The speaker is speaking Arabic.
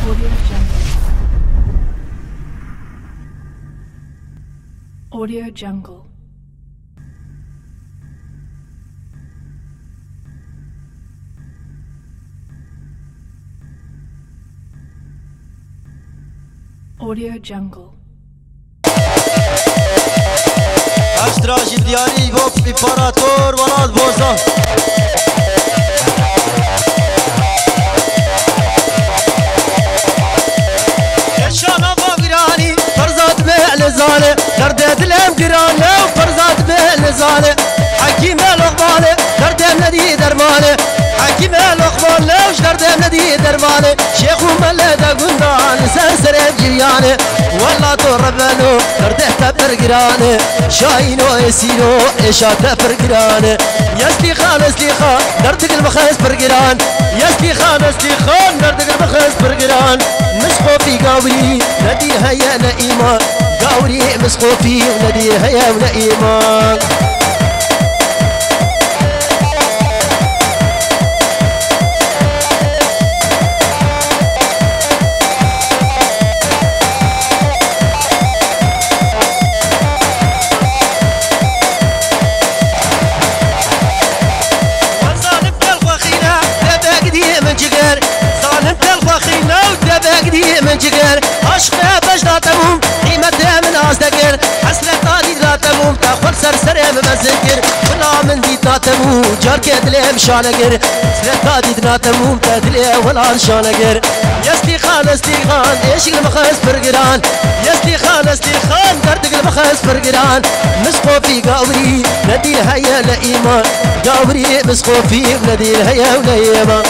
Audio Jungle. Audio Jungle. اشتراجي ديالي بوب امبراطور ولاد بوزة شانا بابيراني فرزات بيع لزالة دردت الام قرانة وفرزات بيع لزالة حكيم الأقبالة دردت ندي درمانة حكيم الأقبالة وش دردت ندي درمانة شيخ وملة قندان سنسر بجريانة والله تربنو دردت تبرقرانة شاينو يسينو إيشا تبرقرانة يسلي خان دردك المخيس برقران يسلي خان دردك المخيس برقران مسخوفي قاوري ندي هيا لإيمان قاوري مسخوفي وندي هيا لإيمان من جگر عشق باش لا تموم قيمتها من أصدقر حسرة دي لا تموم تاخد سرسرة بمزكر ولا من دي لا تموم جار كدلي مشانقر حسرة دي لا تموم تدلي ولا مشانقر يسلي خان ايش المخيس برقران يسلي خان دردك المخيس برقران مسخوفي قاوري ندي هيا لإيمان قاوري مسخوفي ندي هيا ولإيمان